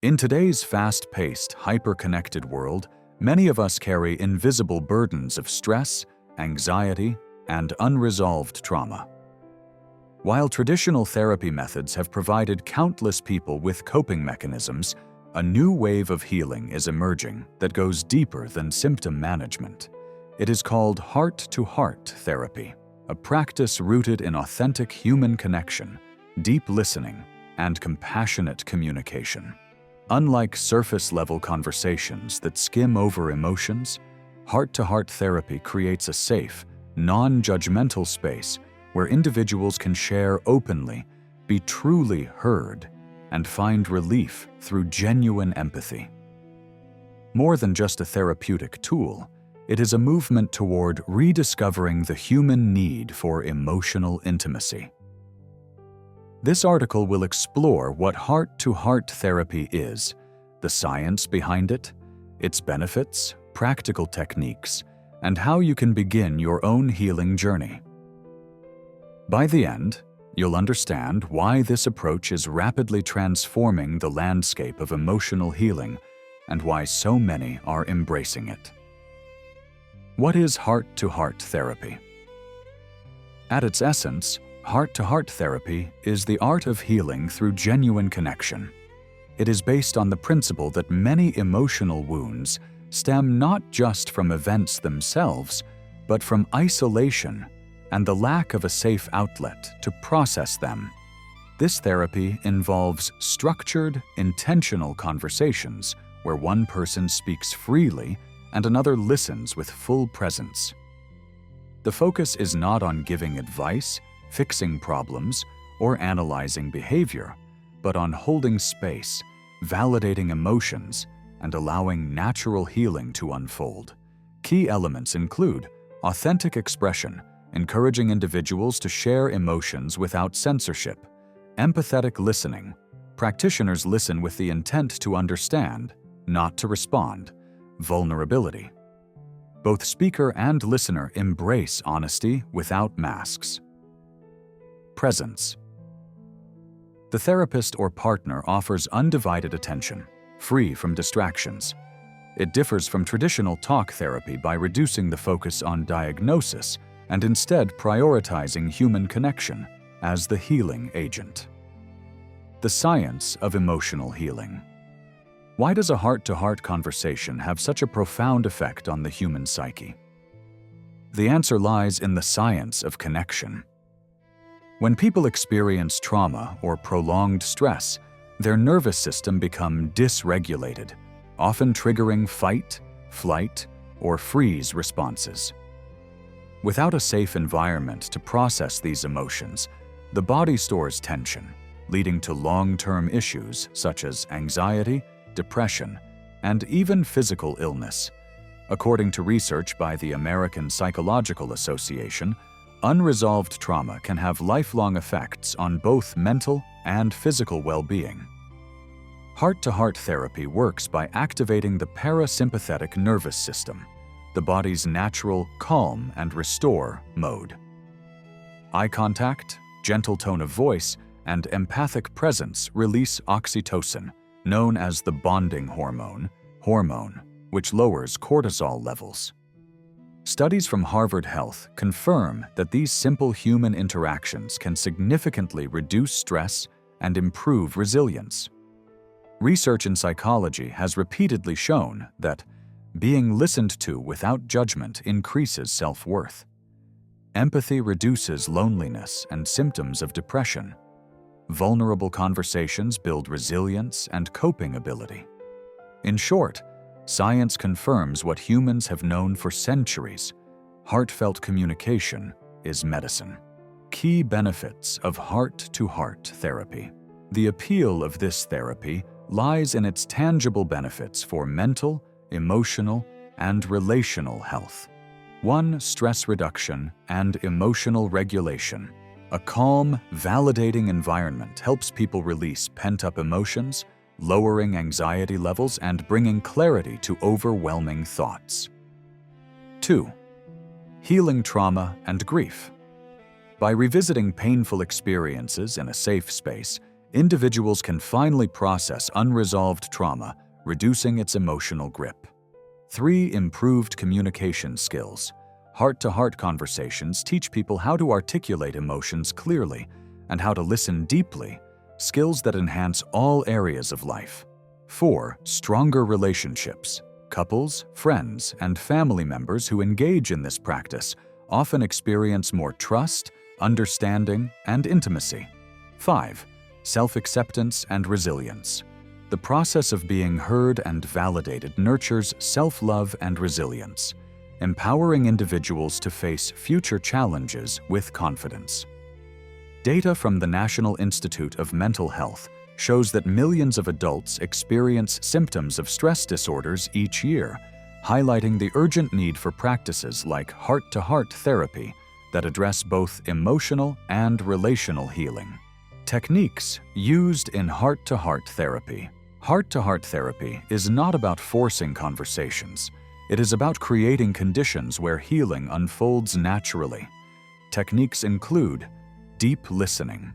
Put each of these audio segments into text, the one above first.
In today's fast-paced, hyper-connected world, many of us carry invisible burdens of stress, anxiety, and unresolved trauma. While traditional therapy methods have provided countless people with coping mechanisms, a new wave of healing is emerging that goes deeper than symptom management. It is called heart-to-heart therapy, a practice rooted in authentic human connection, deep listening, and compassionate communication. Unlike surface-level conversations that skim over emotions, heart-to-heart therapy creates a safe, non-judgmental space where individuals can share openly, be truly heard, and find relief through genuine empathy. More than just a therapeutic tool, it is a movement toward rediscovering the human need for emotional intimacy. This article will explore what heart-to-heart therapy is, the science behind it, its benefits, practical techniques, and how you can begin your own healing journey. By the end, you'll understand why this approach is rapidly transforming the landscape of emotional healing and why so many are embracing it. What is heart-to-heart therapy? At its essence, heart-to-heart therapy is the art of healing through genuine connection. It is based on the principle that many emotional wounds stem not just from events themselves, but from isolation and the lack of a safe outlet to process them. This therapy involves structured, intentional conversations where one person speaks freely and another listens with full presence. The focus is not on giving advice, fixing problems, or analyzing behavior, but on holding space, validating emotions, and allowing natural healing to unfold. Key elements include authentic expression, encouraging individuals to share emotions without censorship; empathetic listening, practitioners listen with the intent to understand, not to respond; vulnerability, both speaker and listener embrace honesty without masks; presence, the therapist or partner offers undivided attention, free from distractions. It differs from traditional talk therapy by reducing the focus on diagnosis and instead prioritizing human connection as the healing agent. The science of emotional healing. Why does a heart-to-heart conversation have such a profound effect on the human psyche? The answer lies in the science of connection. When people experience trauma or prolonged stress, their nervous system becomes dysregulated, often triggering fight, flight, or freeze responses. Without a safe environment to process these emotions, the body stores tension, leading to long-term issues such as anxiety, depression, and even physical illness. According to research by the American Psychological Association, unresolved trauma can have lifelong effects on both mental and physical well-being. Heart-to-heart therapy works by activating the parasympathetic nervous system, the body's natural calm and restore mode. Eye contact, gentle tone of voice, and empathic presence release oxytocin, known as the bonding hormone, which lowers cortisol levels. Studies from Harvard Health confirm that these simple human interactions can significantly reduce stress and improve resilience. Research in psychology has repeatedly shown that being listened to without judgment increases self-worth. Empathy reduces loneliness and symptoms of depression. Vulnerable conversations build resilience and coping ability. In short, science confirms what humans have known for centuries: heartfelt communication is medicine. Key benefits of heart-to-heart therapy. The appeal of this therapy lies in its tangible benefits for mental, emotional, and relational health. 1. Stress reduction and emotional regulation. A calm, validating environment helps people release pent-up emotions, lowering anxiety levels and bringing clarity to overwhelming thoughts. 2. Healing trauma and grief. By revisiting painful experiences in a safe space, individuals can finally process unresolved trauma, reducing its emotional grip. 3. Improved communication skills. Heart-to-heart conversations teach people how to articulate emotions clearly and how to listen deeply, skills that enhance all areas of life. 4. Stronger relationships. Couples, friends, and family members who engage in this practice often experience more trust, understanding, and intimacy. 5. Self-acceptance and resilience. The process of being heard and validated nurtures self-love and resilience, empowering individuals to face future challenges with confidence. Data from the National Institute of Mental Health shows that millions of adults experience symptoms of stress disorders each year, highlighting the urgent need for practices like heart-to-heart therapy that address both emotional and relational healing. Techniques used in heart-to-heart therapy. Heart-to-heart therapy is not about forcing conversations. It is about creating conditions where healing unfolds naturally. Techniques include deep listening,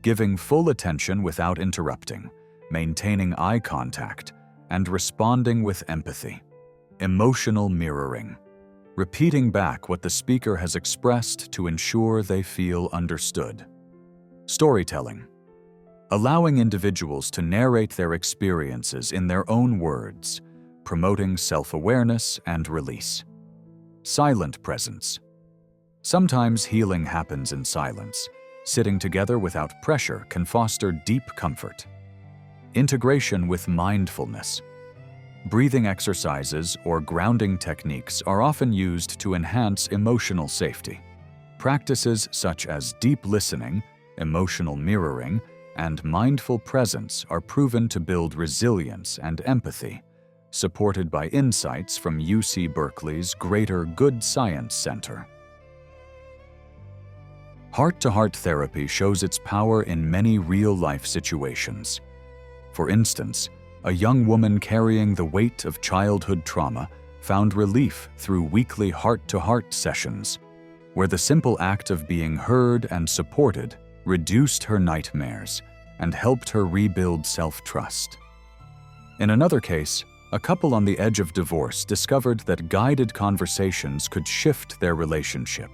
giving full attention without interrupting, maintaining eye contact, and responding with empathy. Emotional mirroring, repeating back what the speaker has expressed to ensure they feel understood. Storytelling, allowing individuals to narrate their experiences in their own words, promoting self-awareness and release. Silent presence. Sometimes healing happens in silence. Sitting together without pressure can foster deep comfort. Integration with mindfulness. Breathing exercises or grounding techniques are often used to enhance emotional safety. Practices such as deep listening, emotional mirroring, and mindful presence are proven to build resilience and empathy, supported by insights from UC Berkeley's Greater Good Science Center. Heart-to-heart therapy shows its power in many real-life situations. For instance, a young woman carrying the weight of childhood trauma found relief through weekly heart-to-heart sessions, where the simple act of being heard and supported reduced her nightmares and helped her rebuild self-trust. In another case, a couple on the edge of divorce discovered that guided conversations could shift their relationship.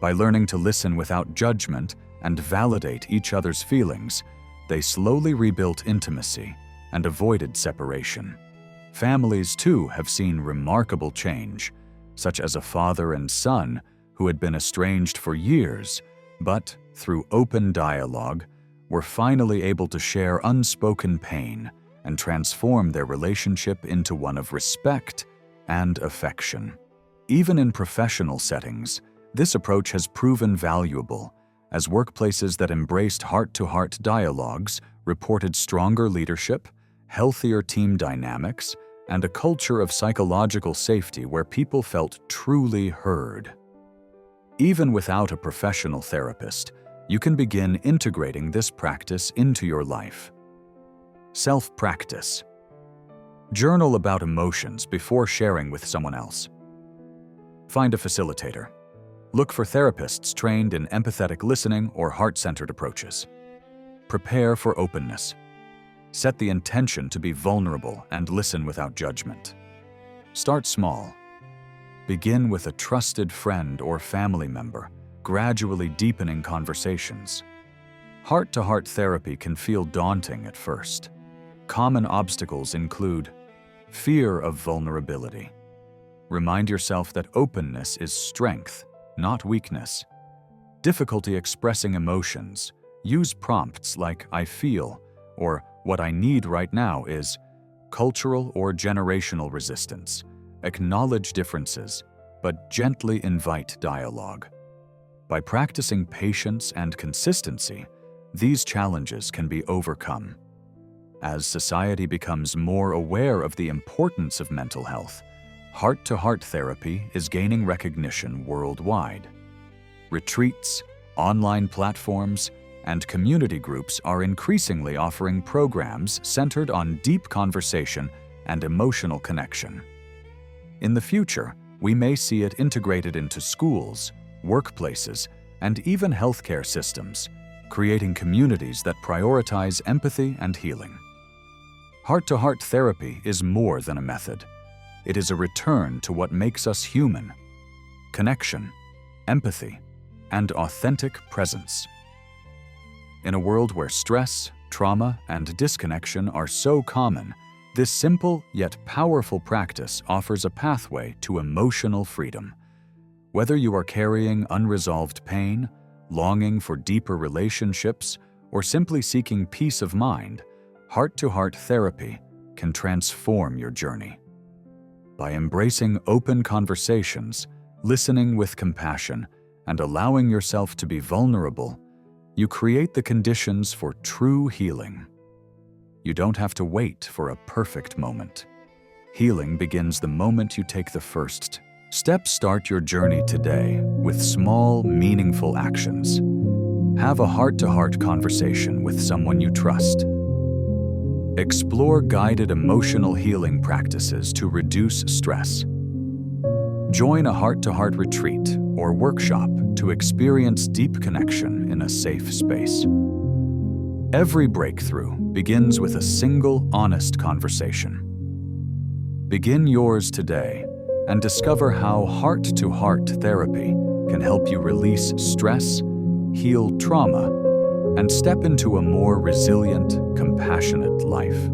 By learning to listen without judgment and validate each other's feelings, they slowly rebuilt intimacy and avoided separation. Families, too, have seen remarkable change, such as a father and son who had been estranged for years, but, through open dialogue, were finally able to share unspoken pain and transform their relationship into one of respect and affection. Even in professional settings, this approach has proven valuable, as workplaces that embraced heart-to-heart dialogues reported stronger leadership, healthier team dynamics, and a culture of psychological safety where people felt truly heard. Even without a professional therapist, you can begin integrating this practice into your life. Self-practice. Journal about emotions before sharing with someone else. Find a facilitator. Look for therapists trained in empathetic listening or heart-centered approaches. Prepare for openness. Set the intention to be vulnerable and listen without judgment. Start small. Begin with a trusted friend or family member, gradually deepening conversations. Heart-to-heart therapy can feel daunting at first. Common obstacles include fear of vulnerability. Remind yourself that openness is strength, not weakness. Difficulty expressing emotions. Use prompts like "I feel" or "What I need right now is." Cultural or generational resistance. Acknowledge differences, but gently invite dialogue. By practicing patience and consistency, these challenges can be overcome. As society becomes more aware of the importance of mental health, heart-to-heart therapy is gaining recognition worldwide. Retreats, online platforms, and community groups are increasingly offering programs centered on deep conversation and emotional connection. In the future, we may see it integrated into schools, workplaces, and even healthcare systems, creating communities that prioritize empathy and healing. Heart-to-heart therapy is more than a method. It is a return to what makes us human: connection, empathy, and authentic presence. In a world where stress, trauma, and disconnection are so common, this simple yet powerful practice offers a pathway to emotional freedom. Whether you are carrying unresolved pain, longing for deeper relationships, or simply seeking peace of mind, heart-to-heart therapy can transform your journey. By embracing open conversations, listening with compassion, and allowing yourself to be vulnerable, you create the conditions for true healing. You don't have to wait for a perfect moment. Healing begins the moment you take the first step. Start your journey today with small, meaningful actions. Have a heart-to-heart conversation with someone you trust. Explore guided emotional healing practices to reduce stress. Join a heart-to-heart retreat or workshop to experience deep connection in a safe space. Every breakthrough begins with a single, honest conversation. Begin yours today and discover how heart-to-heart therapy can help you release stress, heal trauma, and step into a more resilient, compassionate life.